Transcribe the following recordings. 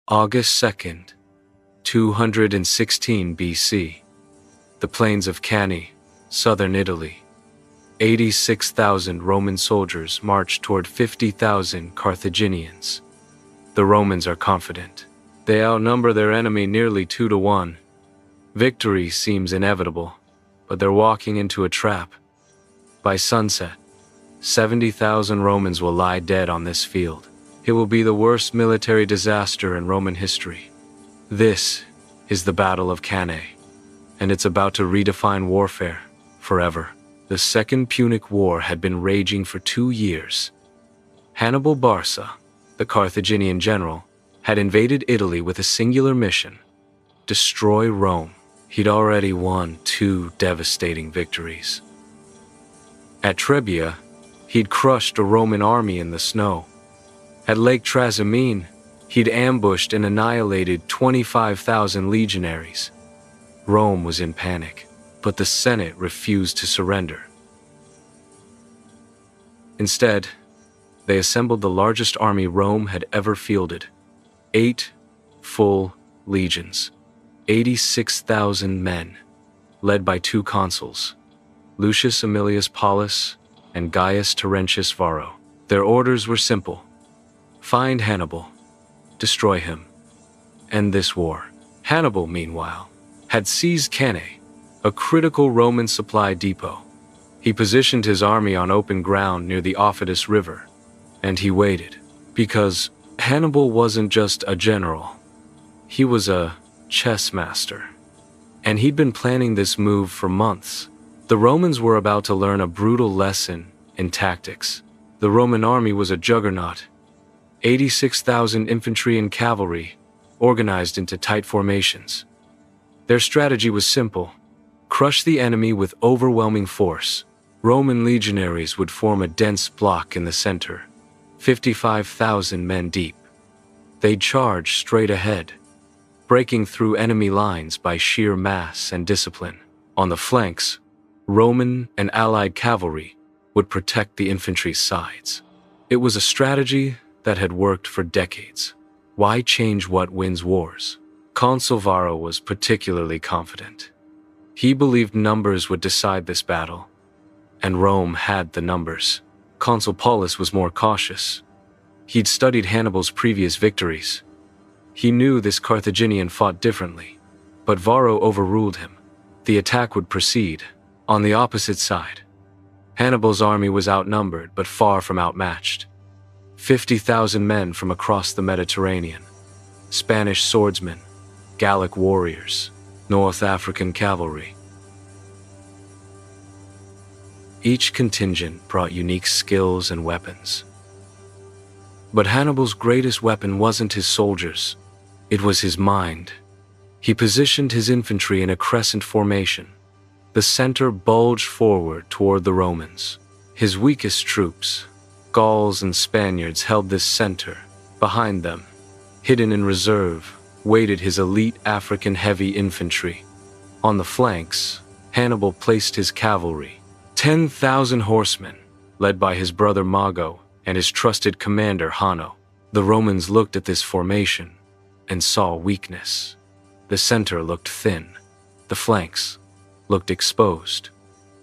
August 2nd, 216 BC. The plains of Cannae, southern Italy. 86,000 Roman soldiers march toward 50,000 Carthaginians. The Romans are confident. They outnumber their enemy nearly 2 to 1. Victory seems inevitable, but they're walking into a trap. By sunset, 70,000 Romans will lie dead on this field. It will be the worst military disaster in Roman history. This is the Battle of Cannae, and it's about to redefine warfare forever. The Second Punic War had been raging for 2 years. Hannibal Barca, the Carthaginian general, had invaded Italy with a singular mission: destroy Rome. He'd already won 2 devastating victories. At Trebia, he'd crushed a Roman army in the snow. At Lake Trasimene, he'd ambushed and annihilated 25,000 legionaries. Rome was in panic, but the Senate refused to surrender. Instead, they assembled the largest army Rome had ever fielded: 8 full legions, 86,000 men, led by 2 consuls, Lucius Aemilius Paulus and Gaius Terentius Varro. Their orders were simple: find Hannibal, destroy him, end this war. Hannibal, meanwhile, had seized Cannae, a critical Roman supply depot. He positioned his army on open ground near the Aufidus River, and he waited, because Hannibal wasn't just a general. He was a chess master, and he'd been planning this move for months. The Romans were about to learn a brutal lesson in tactics. The Roman army was a juggernaut: 86,000 infantry and cavalry, organized into tight formations. Their strategy was simple: crush the enemy with overwhelming force. Roman legionaries would form a dense block in the center, 55,000 men deep. They'd charge straight ahead, breaking through enemy lines by sheer mass and discipline. On the flanks, Roman and allied cavalry would protect the infantry's sides. It was a strategy that had worked for decades. Why change what wins wars? Consul Varro was particularly confident. He believed numbers would decide this battle, and Rome had the numbers. Consul Paulus was more cautious. He'd studied Hannibal's previous victories. He knew this Carthaginian fought differently, but Varro overruled him. The attack would proceed. On the opposite side, Hannibal's army was outnumbered but far from outmatched. 50,000 men from across the Mediterranean, Spanish swordsmen, Gallic warriors, North African cavalry. Each contingent brought unique skills and weapons. But Hannibal's greatest weapon wasn't his soldiers, it was his mind. He positioned his infantry in a crescent formation. The center bulged forward toward the Romans. His weakest troops, Gauls and Spaniards, held this center. Behind them, hidden in reserve, waited his elite African heavy infantry. On the flanks, Hannibal placed his cavalry, 10,000 horsemen, led by his brother Mago and his trusted commander Hanno. The Romans looked at this formation and saw weakness. The center looked thin. The flanks looked exposed.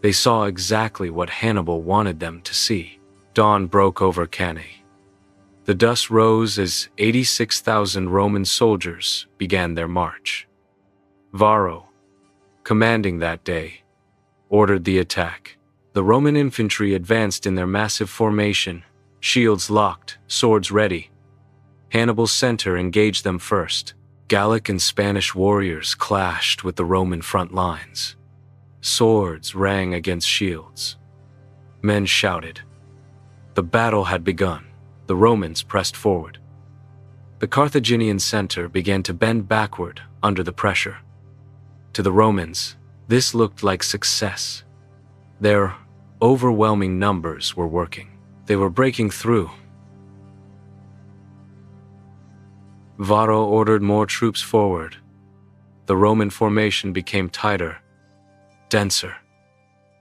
They saw exactly what Hannibal wanted them to see. Dawn broke over Cannae. The dust rose as 86,000 Roman soldiers began their march. Varro, commanding that day, ordered the attack. The Roman infantry advanced in their massive formation, shields locked, swords ready. Hannibal's center engaged them first. Gallic and Spanish warriors clashed with the Roman front lines. Swords rang against shields. Men shouted. The battle had begun. The Romans pressed forward. The Carthaginian center began to bend backward under the pressure. To the Romans, this looked like success. Their overwhelming numbers were working. They were breaking through. Varro ordered more troops forward. The Roman formation became tighter, denser.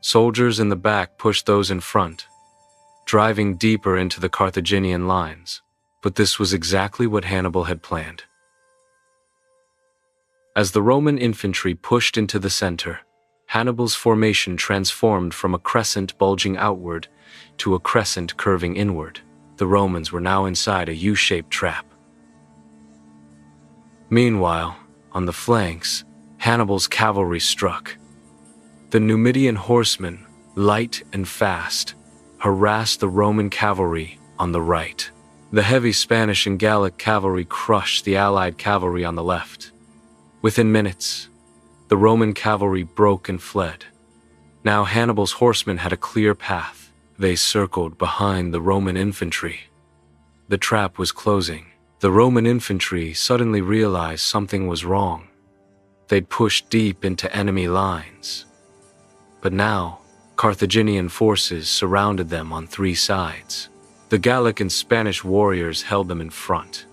Soldiers in the back pushed those in front, driving deeper into the Carthaginian lines. But this was exactly what Hannibal had planned. As the Roman infantry pushed into the center, Hannibal's formation transformed from a crescent bulging outward to a crescent curving inward. The Romans were now inside a U-shaped trap. Meanwhile, on the flanks, Hannibal's cavalry struck. The Numidian horsemen, light and fast, harassed the Roman cavalry on the right. The heavy Spanish and Gallic cavalry crushed the Allied cavalry on the left. Within minutes, the Roman cavalry broke and fled. Now Hannibal's horsemen had a clear path. They circled behind the Roman infantry. The trap was closing. The Roman infantry suddenly realized something was wrong. They'd pushed deep into enemy lines. But now, Carthaginian forces surrounded them on three sides. The Gallic and Spanish warriors held them in front.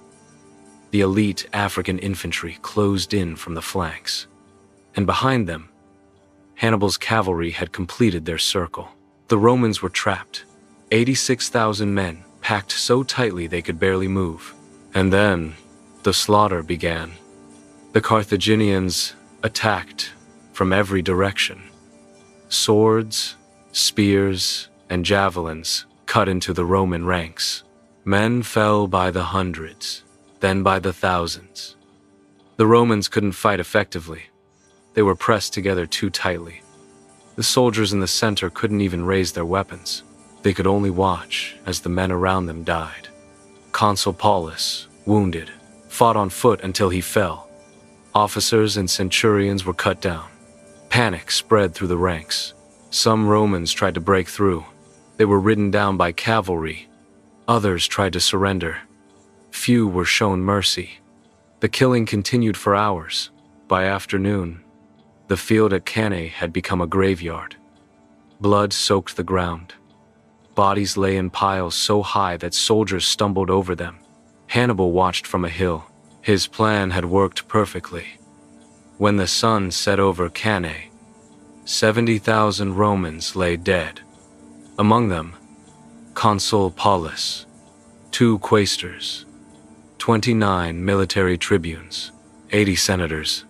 The elite African infantry closed in from the flanks. And behind them, Hannibal's cavalry had completed their circle. The Romans were trapped. 86,000 men, packed so tightly they could barely move. And then, the slaughter began. The Carthaginians attacked from every direction. Swords, spears, and javelins cut into the Roman ranks. Men fell by the hundreds, then by the thousands. The Romans couldn't fight effectively. They were pressed together too tightly. The soldiers in the center couldn't even raise their weapons. They could only watch as the men around them died. Consul Paulus, wounded, fought on foot until he fell. Officers and centurions were cut down. Panic spread through the ranks. Some Romans tried to break through. They were ridden down by cavalry. Others tried to surrender. Few were shown mercy. The killing continued for hours. By afternoon, the field at Cannae had become a graveyard. Blood soaked the ground. Bodies lay in piles so high that soldiers stumbled over them. Hannibal watched from a hill. His plan had worked perfectly. When the sun set over Cannae, 70,000 Romans lay dead. Among them, Consul Paulus, 2 quaestors, 29 military tribunes, 80 senators.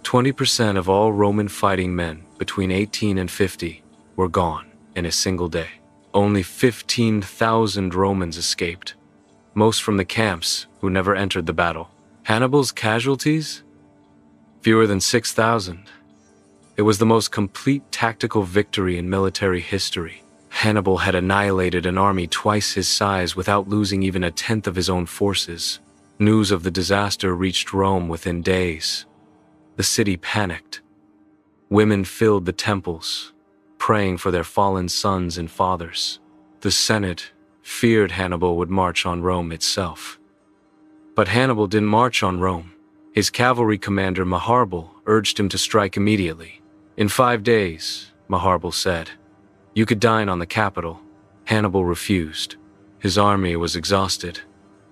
20% of all Roman fighting men between 18 and 50 were gone in a single day. Only 15,000 Romans escaped, most from the camps who never entered the battle. Hannibal's casualties? Fewer than 6,000. It was the most complete tactical victory in military history. Hannibal had annihilated an army twice his size without losing even a tenth of his own forces. News of the disaster reached Rome within days. The city panicked. Women filled the temples, praying for their fallen sons and fathers. The Senate feared Hannibal would march on Rome itself. But Hannibal didn't march on Rome. His cavalry commander Maharbal urged him to strike immediately. In 5 days, Maharbal said, you could dine on the capital. Hannibal refused. His army was exhausted.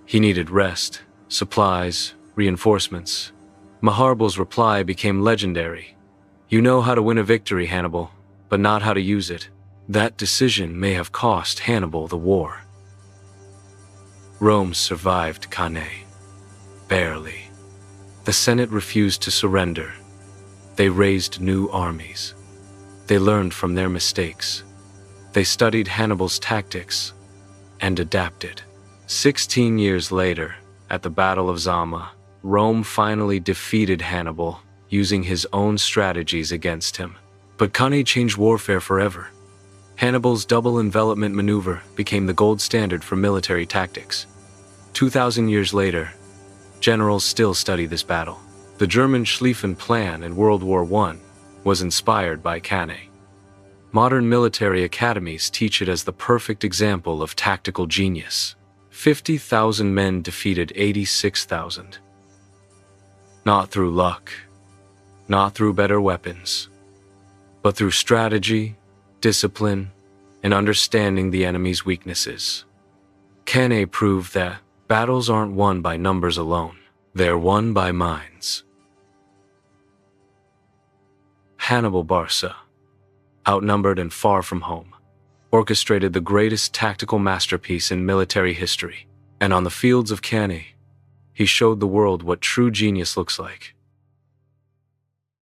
He needed rest, supplies, reinforcements. Maharbal's reply became legendary. You know how to win a victory, Hannibal, but not how to use it. That decision may have cost Hannibal the war. Rome survived Cannae. Barely. The Senate refused to surrender. They raised new armies. They learned from their mistakes. They studied Hannibal's tactics and adapted. 16 years later, at the Battle of Zama, Rome finally defeated Hannibal, using his own strategies against him. But Cannae changed warfare forever. Hannibal's double envelopment maneuver became the gold standard for military tactics. 2,000 years later, generals still study this battle. The German Schlieffen Plan in World War I was inspired by Cannae. Modern military academies teach it as the perfect example of tactical genius. 50,000 men defeated 86,000. Not through luck, not through better weapons, but through strategy, discipline, and understanding the enemy's weaknesses. Cannae proved that battles aren't won by numbers alone. They're won by minds. Hannibal Barca, outnumbered and far from home, orchestrated the greatest tactical masterpiece in military history. And on the fields of Cannae, He showed the world what true genius looks like.